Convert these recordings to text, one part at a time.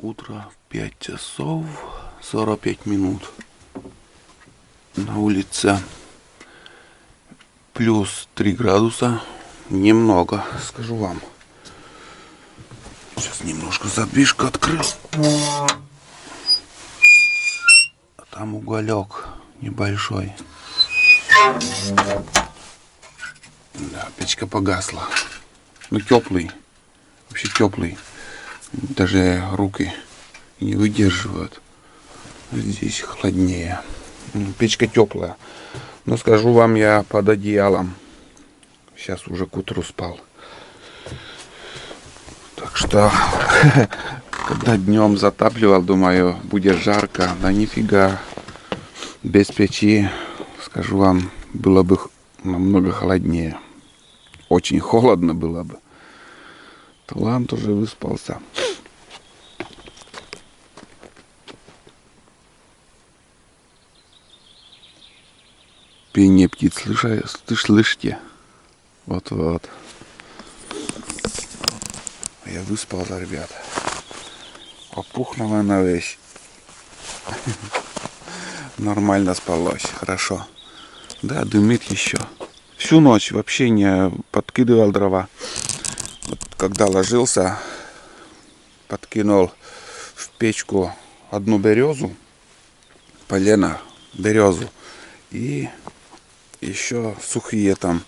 Утро 5 часов 45 минут. На улице плюс 3 градуса. Немного, скажу вам. Сейчас немножко задвижку открыл. А там уголек небольшой. Да, печка погасла. Ну, теплый. Вообще теплый. Даже руки не выдерживают. Здесь холоднее. Печка теплая. Но скажу вам, я под одеялом. Сейчас уже к утру спал. Так что, когда днем затапливал, думаю, будет жарко. Да нифига. Без печи, скажу вам, было бы намного холоднее. Очень холодно было бы. Талант уже выспался. Пение птиц слышите? Вот-вот. Я выспался, ребят. Опухнула на вещь. Нормально спалось, хорошо. Да, дымит еще. Всю ночь вообще не подкидывал дрова. Вот когда ложился, подкинул в печку одну березу, полено, березу, и еще сухие там,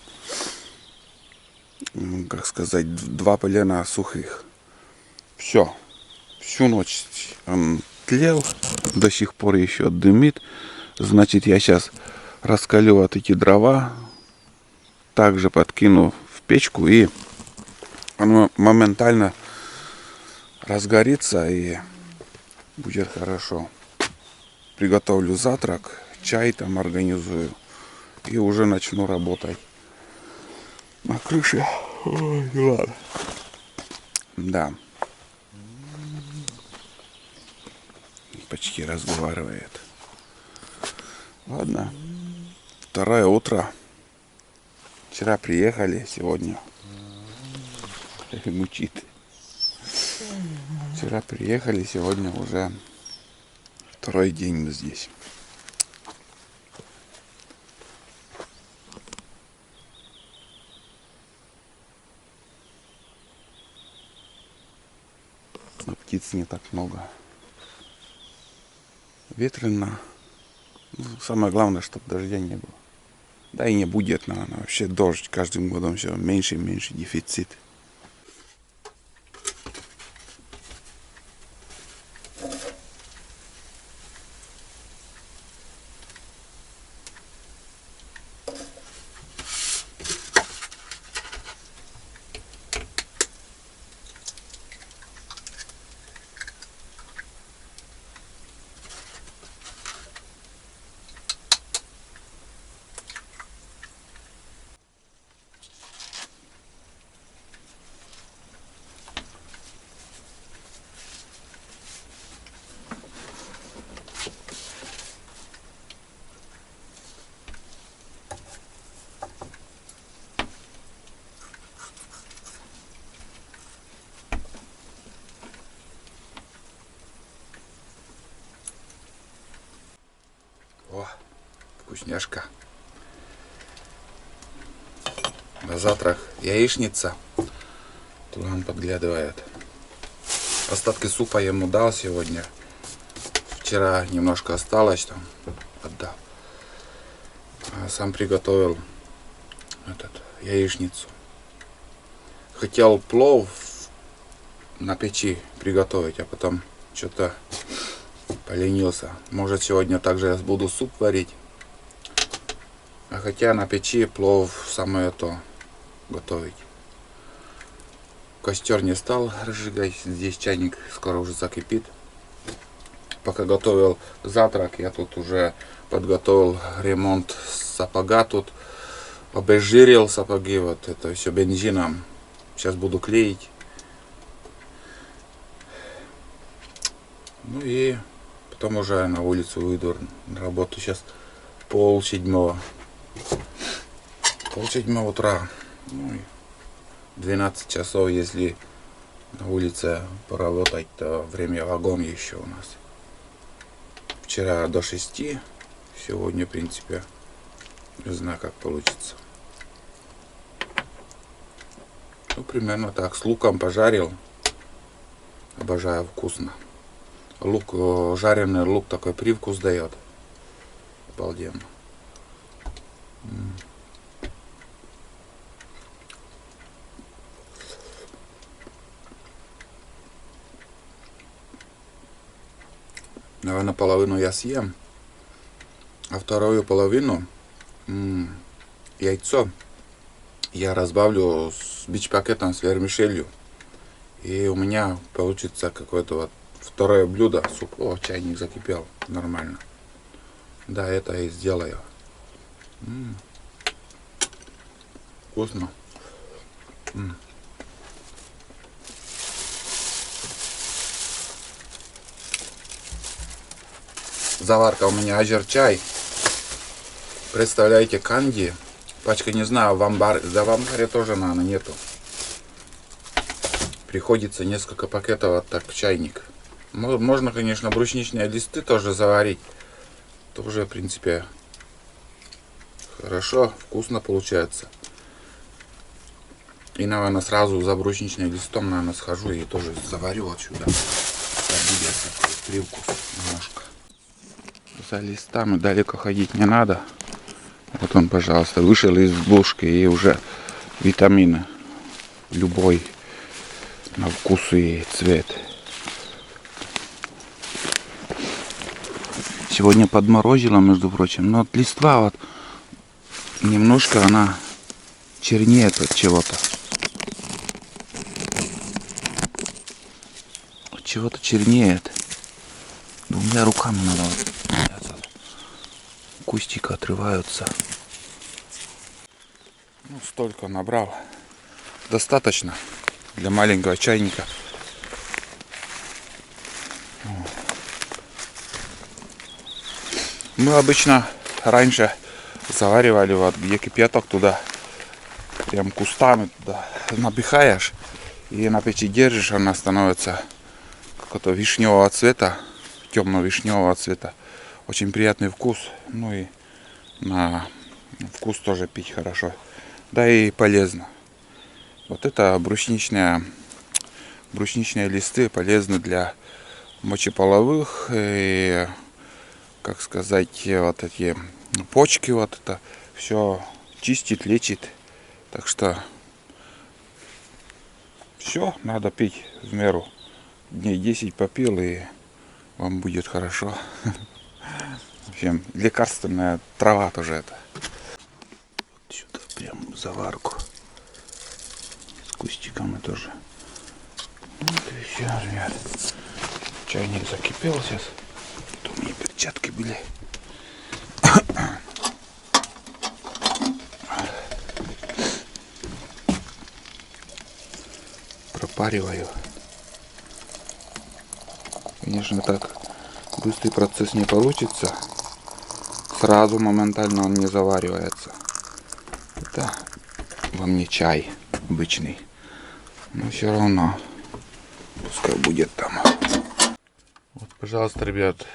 как сказать, 2 полена сухих. Все. Всю ночь он тлел, до сих пор еще дымит. Значит, я сейчас раскалю вот эти дрова, также подкину в печку, и оно моментально разгорится и будет хорошо. Приготовлю завтрак, чай там организую и уже начну работать на крыше. Ой, ладно. Да. Почти разговаривает. Ладно. 2 утро. Вчера приехали, сегодня мучит. Вчера приехали, сегодня уже 2-й день мы здесь. Но птиц не так много. Ветрено. Ну, самое главное, чтобы дождя не было. Да и не будет, наверное. Вообще дождь каждым годом все меньше и меньше, дефицит. О, вкусняшка. На завтрак яичница. Тулан подглядывает. Остатки супа я ему дал сегодня. Вчера немножко осталось там. Отдал. А сам приготовил яичницу. Хотел плов на печи приготовить, а потом что-то поленился. Может, сегодня также я буду суп варить. А хотя на печи плов самое то готовить. Костер не стал разжигать. Здесь чайник скоро уже закипит. Пока готовил завтрак, я тут уже подготовил ремонт сапога. Тут обезжирил сапоги. Вот это все бензином. Сейчас буду клеить. Ну и потом уже на улицу выйду на работу. Сейчас 6:30. 6:30 утра. Ну и 12 часов, если На улице поработать, то время вагон еще у нас. Вчера до 6, сегодня, в принципе, не знаю, как получится. Ну, примерно так. С луком пожарил. Обожаю, вкусно. Лук, жареный лук такой привкус дает. Обалденно. Наверное, половину я съем. А вторую половину яйцо я разбавлю с бич-пакетом с вермишелью. И у меня получится какое-то вот второе блюдо. Суп. О, чайник закипел. Нормально. Да, это я и сделаю. Вкусно. Заварка у меня азерчай. Представляете, канди. Пачка, не знаю, в амбаре. Да в амбаре тоже, наверное, нету. Приходится несколько пакетов вот так в чайник. Можно, конечно, брусничные листы тоже заварить. Тоже, в принципе, хорошо, вкусно получается. И, наверное, сразу за брусничным листом, наверное, схожу и тоже заварю отсюда. Будет такой привкус немножко. За листами далеко ходить не надо. Вот он, пожалуйста, вышел из бушки, и уже витамины любой на вкус и цвет. Сегодня подморозило, между прочим, но от листва вот немножко она чернеет от чего-то. От чего-то чернеет. Двумя руками надо. Кустика отрываются. Ну, столько набрал. Достаточно для маленького чайника. Мы обычно раньше заваривали, вот где кипяток, туда прям кустами туда набихаешь и на печи держишь, она становится какого-то вишневого цвета, темно-вишневого цвета. Очень приятный вкус. Ну и на вкус тоже пить хорошо. Да и полезно. Вот это брусничные листы полезны для мочеполовых и, как сказать, вот эти почки, вот это все чистит, лечит. Так что все надо пить в меру. Дней 10 попил, и вам будет хорошо. В общем, лекарственная трава тоже это. Сюда прям заварку. С кустиками тоже. Вот и все, ребят. Чайник закипел сейчас. Тут у меня перчатки были. Пропариваю. Конечно, так быстрый процесс не получится. Сразу моментально он не заваривается. Это вам не чай обычный. Но все равно пускай будет там. Вот, пожалуйста, ребят,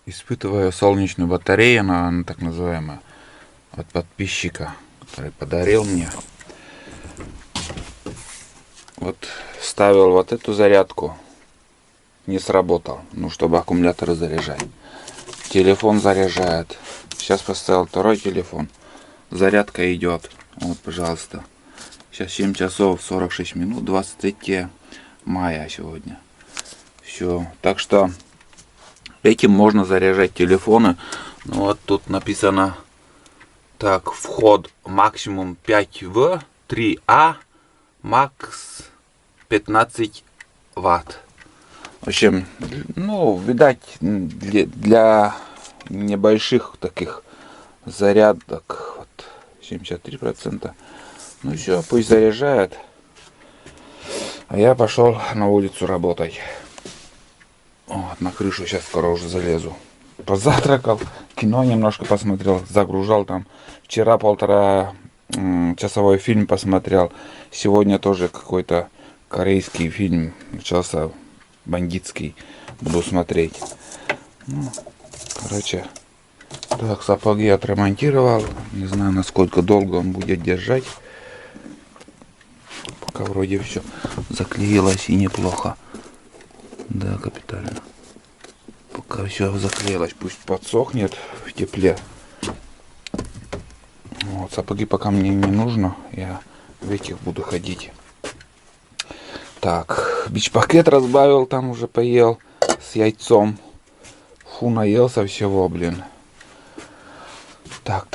испытываю солнечную батарею, она так называемая, от подписчика, который подарил мне. Вот ставил вот эту зарядку, не сработал, ну, чтобы аккумуляторы заряжать. Телефон заряжает. Сейчас поставил второй телефон. Зарядка идет. Вот, пожалуйста. Сейчас 7 часов 46 минут. 23 мая сегодня. Все. Так что этим можно заряжать телефоны. Ну, вот тут написано так. Вход максимум 5В, 3А, макс 15 Ватт. В общем, ну, видать, для небольших таких зарядок, вот, 73%. Ну все, пусть заряжает. А я пошел на улицу работать. Вот, на крышу сейчас скоро уже залезу. Позавтракал, кино немножко посмотрел, загружал там. Вчера 1,5-часовой фильм посмотрел. Сегодня тоже какой-то корейский фильм начался, бандитский, буду смотреть. Ну, короче, так, сапоги отремонтировал, не знаю, насколько долго он будет держать. Пока вроде все заклеилось и неплохо. Да, капитально. Пока все заклеилось, пусть подсохнет в тепле. Вот, сапоги пока мне не нужно, я в этих буду ходить. Так, бич-пакет разбавил, там уже поел с яйцом. Фу, наелся всего, блин. Так,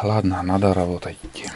ладно, надо работать идти.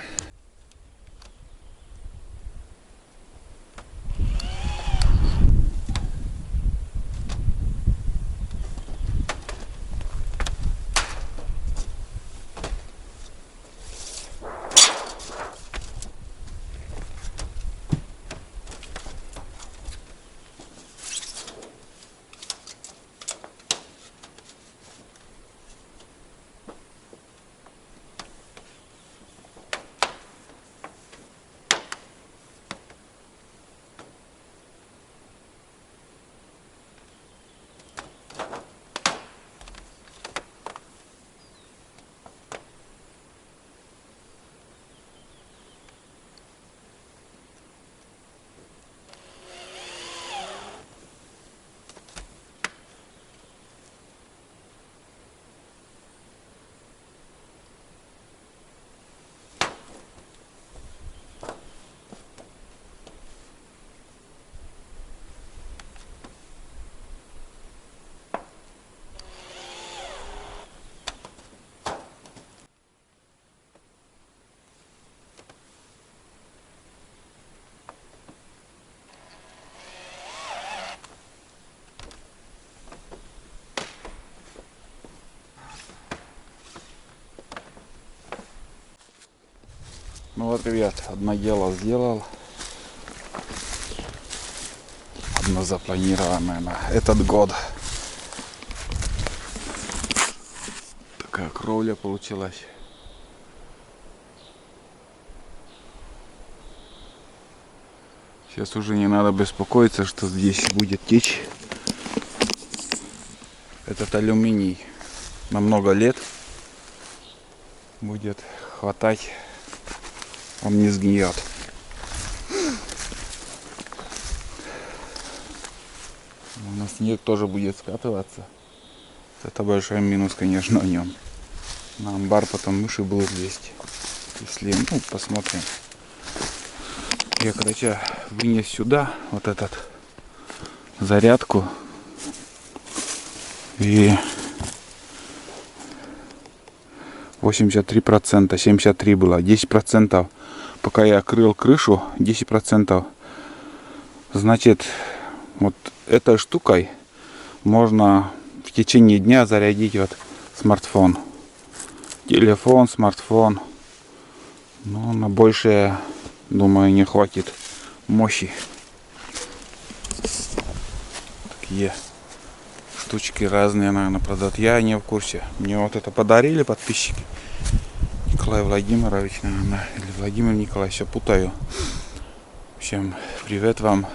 Ну вот, ребят, одно дело сделал. Одно запланированное на этот год. Такая кровля получилась. Сейчас уже не надо беспокоиться, что здесь будет течь. Этот алюминий на много лет будет хватать. Он не сгниет. На снег тоже будет скатываться. Это большой минус, конечно, в нем. На амбар потом мыши будут лезть. Если, ну, посмотрим. Я, короче, вынес сюда вот этот зарядку. И 83%, 73 было, 10%. Пока я крыл крышу, 10%. Значит, вот этой штукой можно в течение дня зарядить вот смартфон. Телефон, смартфон. Но на большее, думаю, не хватит мощи. Такие штучки разные, наверное, продают. Я не в курсе. Мне вот это подарили подписчики. Николай Владимирович, наверное, или Владимир Николаевич, все путаю. В общем, привет вам.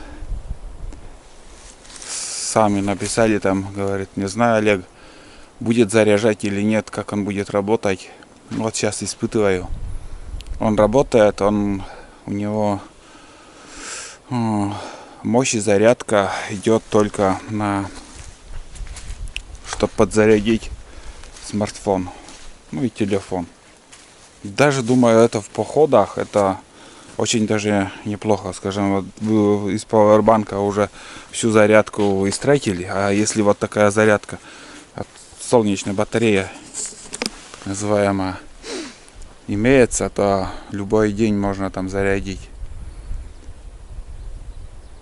Сами написали там, говорит, не знаю, Олег, будет заряжать или нет, как он будет работать. Вот сейчас испытываю. Он работает, у него мощь и зарядка идет только на, чтобы подзарядить смартфон, ну и телефон. Даже думаю, это в походах, это очень даже неплохо. Скажем, вот вы из пауэрбанка уже всю зарядку истратили, а если вот такая зарядка от солнечной батареи, называемая, имеется, то любой день можно там зарядить.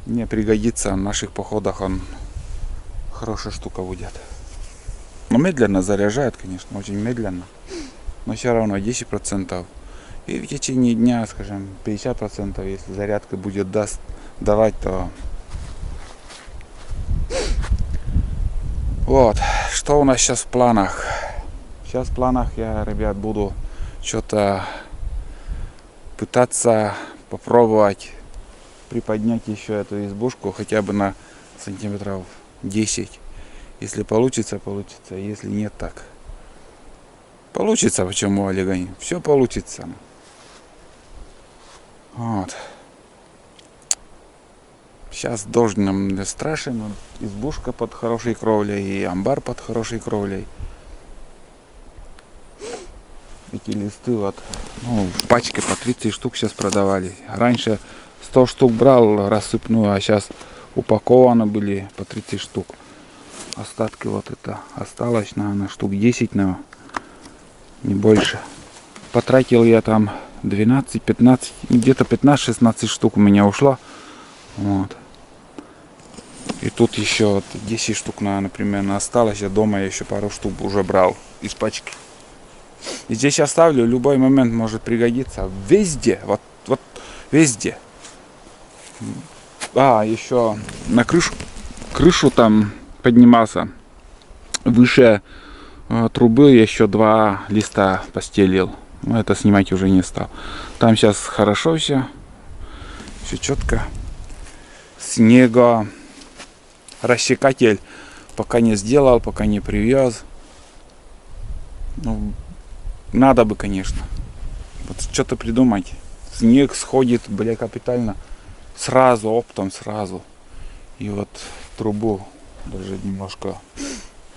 Мне пригодится в наших походах, он хорошая штука будет. Но медленно заряжает, конечно, очень медленно. Но все равно 10%. И в течение дня, скажем, 50%, если зарядка будет давать, то... Вот, что у нас сейчас в планах? Сейчас в планах я, ребят, буду что-то пытаться попробовать приподнять еще эту избушку хотя бы на сантиметров 10. Если получится, получится. Если нет, так. Получится, почему, Олег? Все получится. Вот. Сейчас дождь нам не страшен. Избушка под хорошей кровлей и амбар под хорошей кровлей. Эти листы вот, ну, в пачке по 30 штук сейчас продавали. Раньше 100 штук брал рассыпную, а сейчас упакованы были по 30 штук. Остатки вот это осталось, наверное, штук 10, наверное, не больше. Потратил я там 12-15, где-то 15-16 штук у меня ушло. Вот. И тут еще вот 10 штук, наверное, примерно осталось. Я дома еще пару штук уже брал из пачки. И здесь оставлю, любой момент может пригодиться. Везде, вот везде. А, еще на крышу там поднимался. Выше трубы еще 2 листа постелил. Но это снимать уже не стал. Там сейчас хорошо все четко. Снегорассекатель пока не сделал, пока не привез. Ну, надо бы, конечно. Вот что-то придумать. Снег сходит, бля, капитально. Сразу, оптом сразу. И вот трубу даже немножко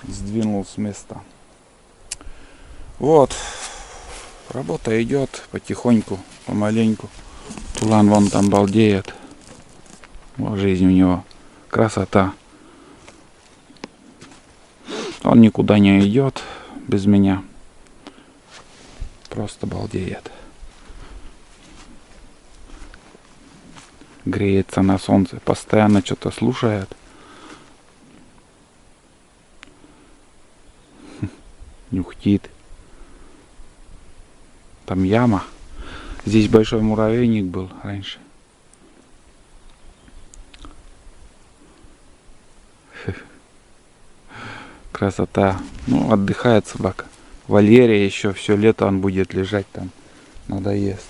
сдвинул с места. Вот. Работа идет потихоньку, помаленьку. Тулан вон там балдеет. Вот жизнь у него. Красота. Он никуда не идет без меня. Просто балдеет. Греется на солнце. Постоянно что-то слушает. Нюхтит. Там яма. Здесь большой муравейник был раньше. Красота. Ну, отдыхает собака. Валерия еще все лето он будет лежать там. Надоест.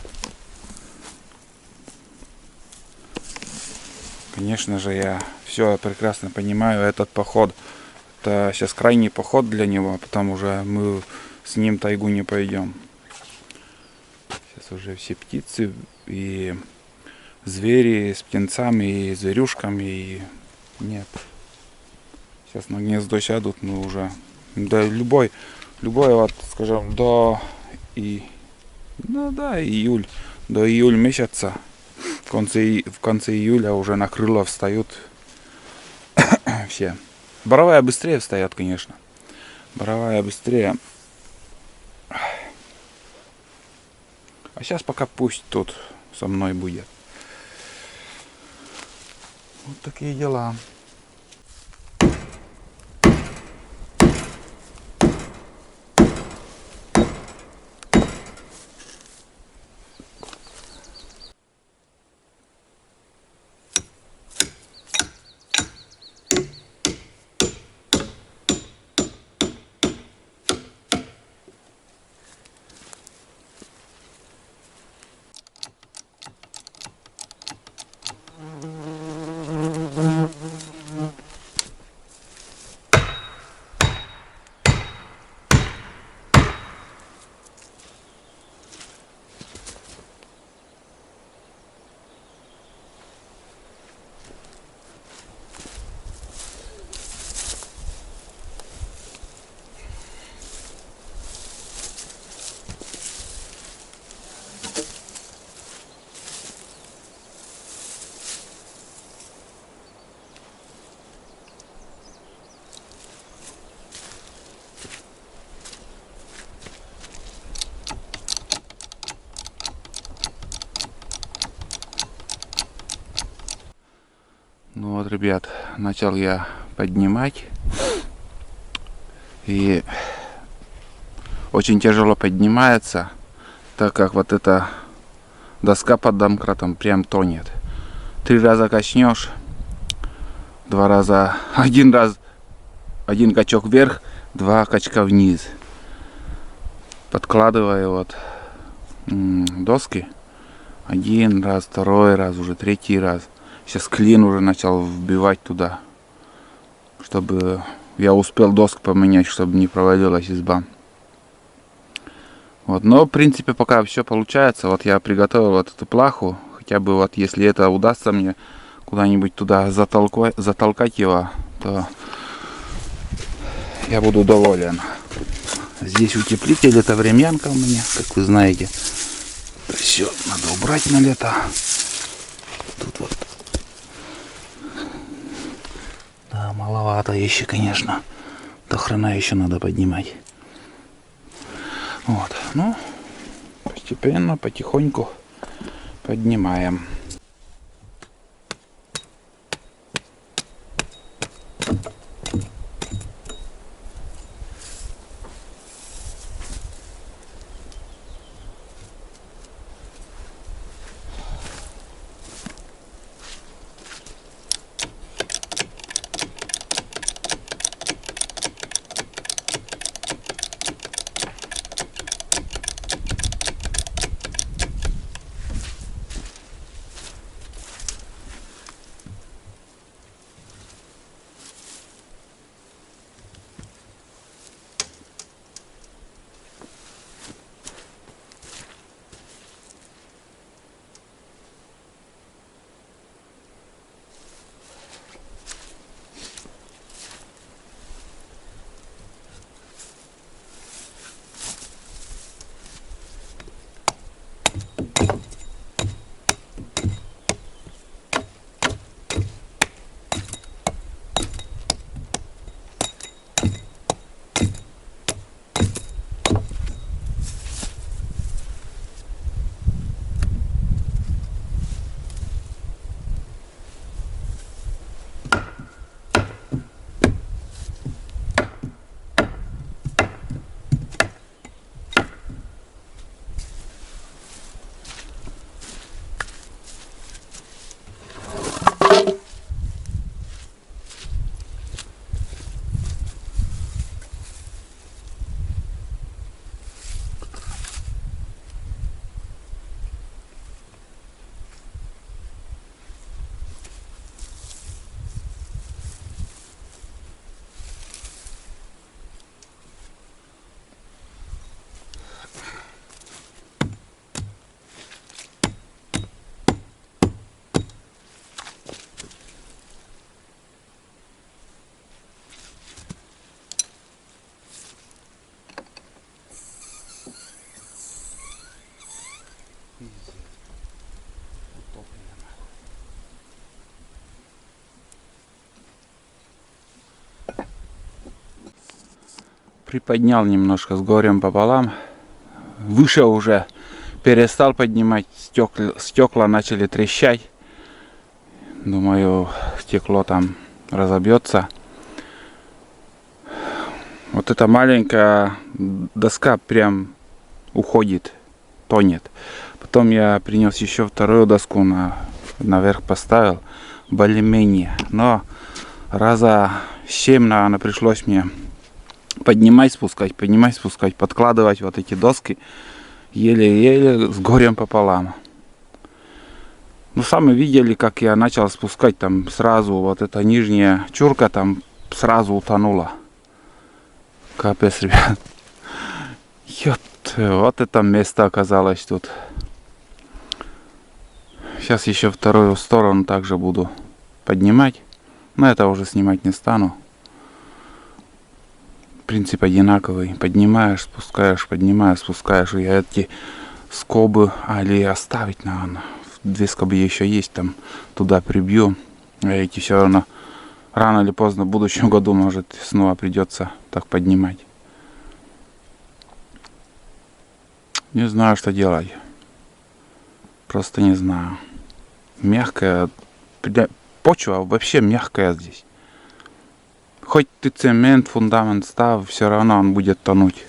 Конечно же, я все прекрасно понимаю. Этот поход, это сейчас крайний поход для него, потом уже мы с ним тайгу не пойдем. Сейчас уже все птицы и звери с птенцами и зверюшками. И нет. Сейчас на гнездо сядут, мы уже. Да, любой вот, скажем, до июль, до июль месяца, в конце июля уже на крыло встают все. Боровая быстрее встает, конечно. Боровая быстрее. А сейчас пока пусть тут со мной будет. Вот такие дела. Ну вот, ребят, начал я поднимать. И очень тяжело поднимается, так как вот эта доска под домкратом прям тонет. 3 раза качнешь, 2 раза, один качок вверх, 2 качка вниз. Подкладываю вот доски. 1 раз, 2 раз, уже 3 раз. Сейчас клин уже начал вбивать туда, чтобы я успел доску поменять, чтобы не провалилась изба. Вот, но в принципе пока все получается. Вот я приготовил вот эту плаху. Хотя бы вот если это удастся мне куда-нибудь туда затолкать его, то я буду доволен. Здесь утеплитель, это времянка у меня, как вы знаете. Это все надо убрать на лето. Тут вот. Да, маловато еще, конечно. До хрена еще надо поднимать. Вот, ну, постепенно, потихоньку поднимаем. Приподнял немножко с горем пополам. Выше уже перестал поднимать. Стекла начали трещать. Думаю, стекло там разобьется. Вот эта маленькая доска прям уходит, тонет. Потом я принес еще вторую доску наверх поставил. Более-менее. Но раза 7, наверное, пришлось мне поднимать, спускать, подкладывать вот эти доски. Еле-еле с горем пополам. Ну, сами видели, как я начал спускать, там сразу вот эта нижняя чурка там сразу утонула. Капец, ребят. Вот это место оказалось тут. Сейчас еще вторую сторону также буду поднимать. Но это уже снимать не стану. Принцип одинаковый. Поднимаешь, спускаешь, поднимаешь, спускаешь. Я эти скобы, али оставить, наверное. 2 скобы еще есть, там туда прибью. А эти все равно рано или поздно в будущем году, может, снова придется так поднимать. Не знаю, что делать. Просто не знаю. Мягкая. Почва вообще мягкая здесь. Хоть ты цемент, фундамент ставь, все равно он будет тонуть.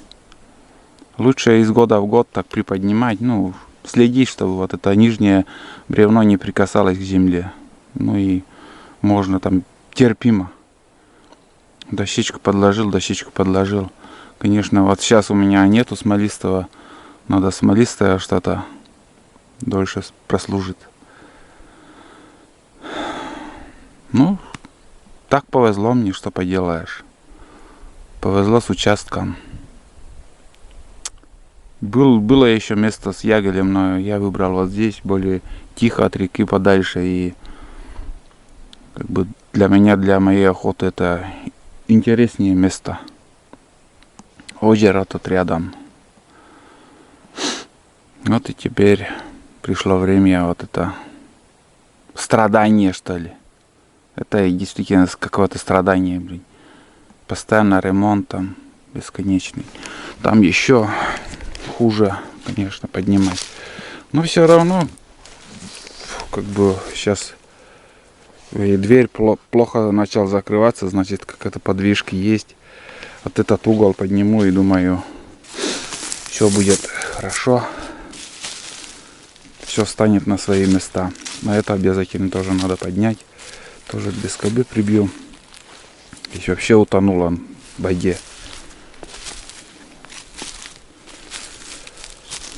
Лучше из года в год так приподнимать. Ну, следить, чтобы вот это нижнее бревно не прикасалось к земле. Ну и можно там терпимо. Дощечку подложил, дощечку подложил. Конечно, вот сейчас у меня нету смолистого. Надо смолистое что-то дольше прослужит. Ну, так повезло мне, что поделаешь. Повезло с участком. Было еще место с ягелем, но я выбрал вот здесь, более тихо от реки подальше. И как бы для меня, для моей охоты это интереснее место. Озеро тут рядом. Вот и теперь пришло время вот это страдание, что ли. Это действительно какое-то страдание, блин. Постоянно ремонт там бесконечный. Там еще хуже, конечно, поднимать. Но все равно, как бы сейчас и дверь плохо начала закрываться, значит, какая-то подвижка есть. Вот этот угол подниму и думаю, все будет хорошо. Все станет на свои места. Но это обязательно тоже надо поднять. Тоже без скобы прибью. Здесь вообще утонуло в воде.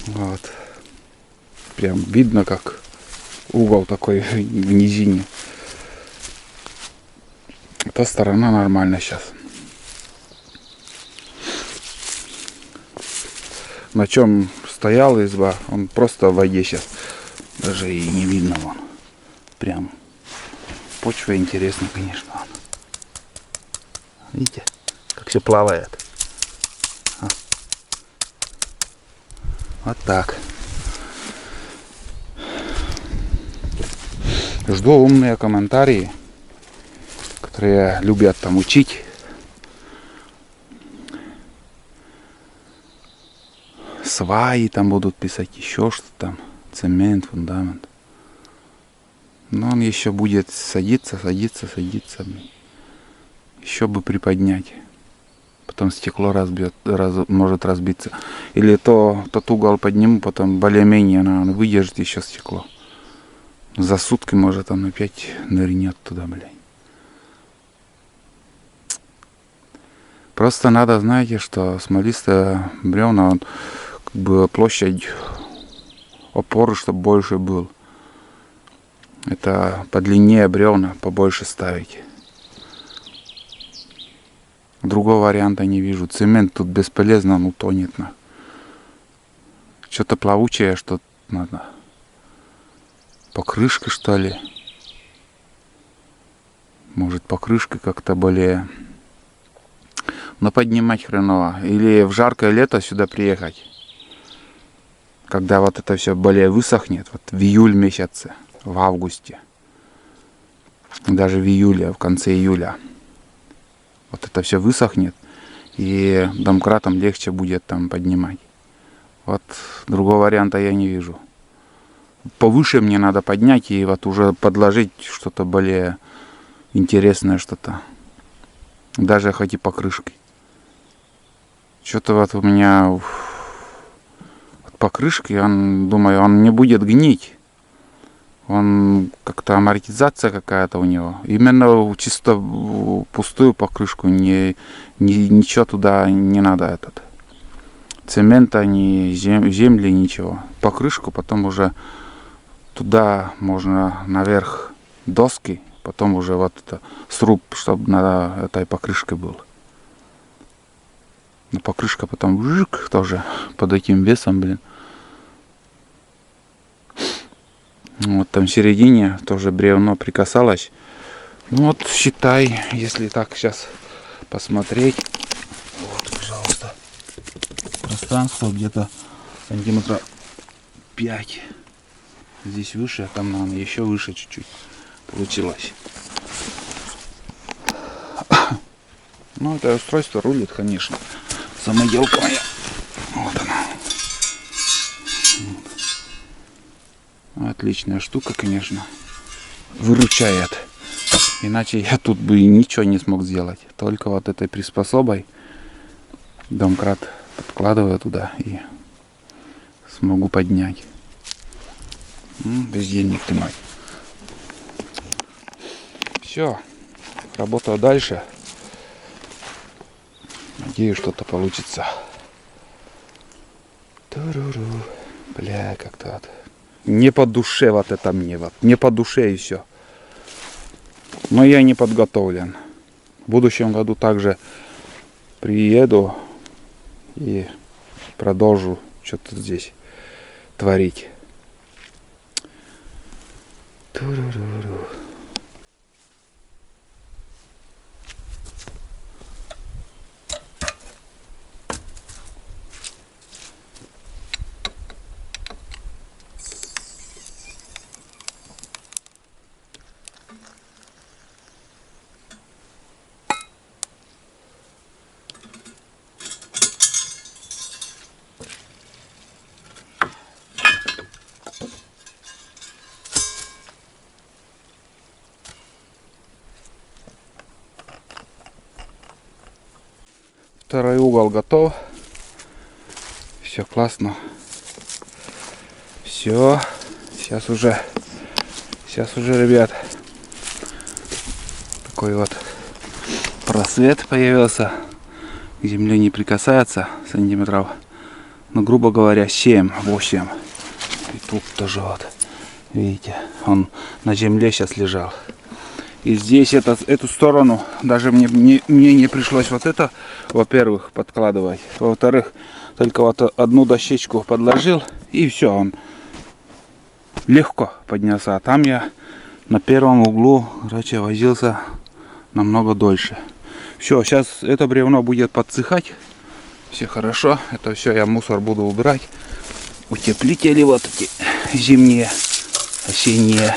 Вот. Прям видно, как угол такой в низине. Эта сторона нормально сейчас. На чем стояла изба, он просто в воде сейчас. Даже и не видно вон. Прям почва интересная, конечно. Видите, как все плавает. Вот так. Жду умные комментарии, которые любят там учить. Сваи там будут писать, еще что там. Цемент, фундамент. Но он еще будет садиться. Еще бы приподнять. Потом стекло может разбиться. Или тот угол подниму, потом более-менее она выдержит еще стекло. За сутки может он опять нырнет туда, блядь. Просто надо, знаете, что смолистые бревна, он, как бы площадь опоры, чтобы больше был. Это подлиннее бревна, побольше ставить. Другого варианта не вижу. Цемент тут бесполезно, он утонет. Что-то плавучее, что надо. Покрышка, что ли? Может, покрышка как-то более... Но поднимать хреново. Или в жаркое лето сюда приехать. Когда вот это все более высохнет. Вот в июль месяце. В августе. Даже в июле, в конце июля. Вот это все высохнет. И домкратом легче будет там поднимать. Вот другого варианта я не вижу. Повыше мне надо поднять и вот уже подложить что-то более интересное, что-то. Даже хоть и покрышкой. Что-то вот у меня вот покрышкой, думаю, он не будет гнить. Он как-то амортизация какая-то у него. Именно чисто пустую покрышку. Ничего туда не надо. Цемента, ни земли, ничего. Покрышку, потом уже туда можно наверх доски. Потом уже вот это сруб, чтобы на этой покрышке был. Но покрышка потом жик, тоже под этим весом, блин. Вот там в середине тоже бревно прикасалось. Ну вот считай, если так сейчас посмотреть. Вот, пожалуйста. Пространство где-то сантиметра 5. Здесь выше, а там, наверное, еще выше чуть-чуть получилось. Ну, это устройство рулит, конечно. Самоделка моя. Вот она. Отличная штука, конечно. Выручает. Иначе я тут бы ничего не смог сделать. Только вот этой приспособой домкрат подкладываю туда и смогу поднять. Бездельник ты мой. Все. Работаю дальше. Надеюсь, что-то получится. Туруру. Бля, как-то вот. Не по душе вот это мне. Вот. Не по душе и все. Но я не подготовлен. В будущем году также приеду и продолжу что-то здесь творить. Ту-ру-ру-ру. Второй угол готов. Все классно. Все. Сейчас уже, ребят, такой вот просвет появился. К земле не прикасается сантиметров, ну, грубо говоря, 7-8. И тут тоже вот, видите, он на земле сейчас лежал. И здесь эту сторону даже мне не пришлось вот это, во-первых, подкладывать. Во-вторых, только вот одну дощечку подложил, и все, он легко поднялся. А там я на первом углу, короче, возился намного дольше. Все, сейчас это бревно будет подсыхать. Все хорошо. Это все я мусор буду убирать. Утеплители вот эти зимние, осенние.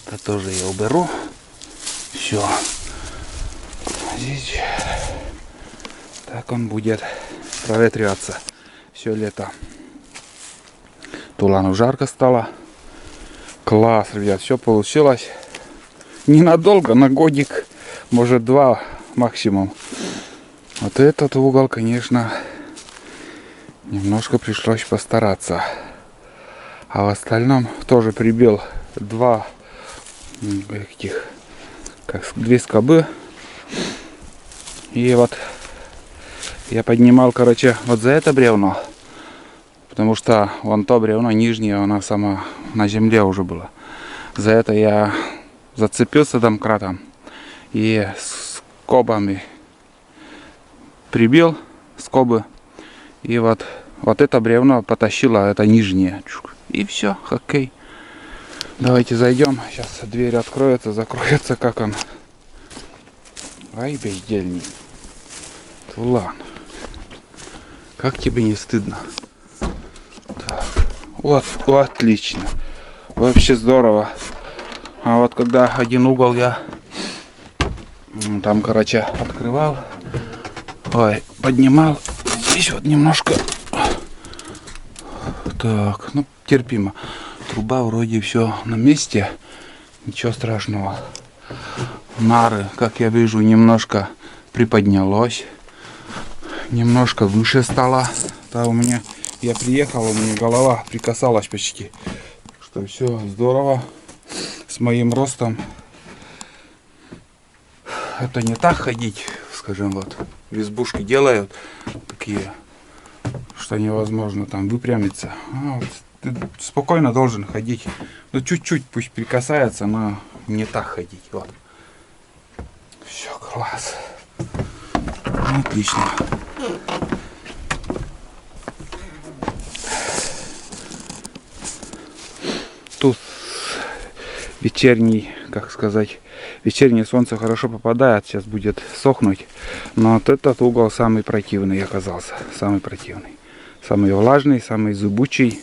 Это тоже я уберу. Все. Здесь так он будет проветриваться все лето. Тулану жарко стало. Класс, ребят, все получилось. Ненадолго, на годик, может 2 максимум. Вот этот угол, конечно, немножко пришлось постараться. А в остальном тоже прибил 2 этих, как 2 скобы. И вот я поднимал, короче, вот за это бревно. Потому что вон то бревно нижнее, она сама на земле уже была. За это я зацепился домкратом и скобами прибил скобы. И вот это бревно потащило, это нижнее. И все, окей. Давайте зайдем. Сейчас дверь откроется, закроется, как он. Ай, бездельник. Тулан. Как тебе не стыдно? Так. Вот, отлично. Вообще здорово. А вот когда один угол я там, короче, открывал, ой, поднимал, здесь вот немножко, так, ну, терпимо. Труба вроде все на месте, ничего страшного. Нары, как я вижу, немножко приподнялось, немножко выше стало. Да, у меня, я приехал, у меня голова прикасалась почти. Что все здорово. С моим ростом это не так ходить, скажем, вот в избушке делают такие, что невозможно там выпрямиться. А вот ты спокойно должен ходить. Ну чуть-чуть пусть прикасается, но не так ходить. Вот. Все, класс. Отлично. Тут вечерний, как сказать, вечернее солнце хорошо попадает, сейчас будет сохнуть. Но вот этот угол самый противный оказался. Самый противный. Самый влажный, самый зубучий.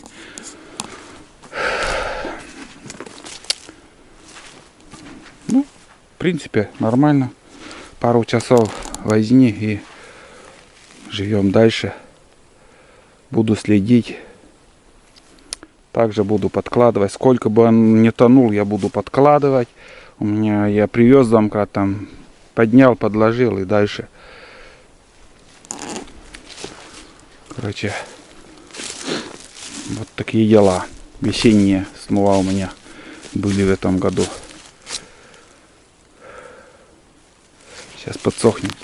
Ну, в принципе, нормально. Пару часов возни и живем дальше. Буду следить. Также буду подкладывать. Сколько бы он не тонул, я буду подкладывать. У меня, я привез домкрат, там поднял, подложил и дальше. Короче, вот такие дела. Весенние снова у меня были в этом году. Сейчас подсохнет.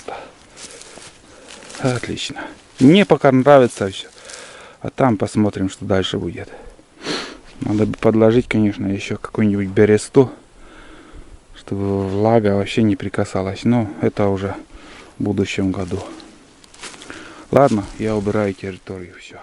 Отлично. Мне пока нравится все. А там посмотрим, что дальше будет. Надо бы подложить, конечно, еще какую-нибудь бересту, чтобы влага вообще не прикасалась. Но это уже в будущем году. Ладно, я убираю территорию, все.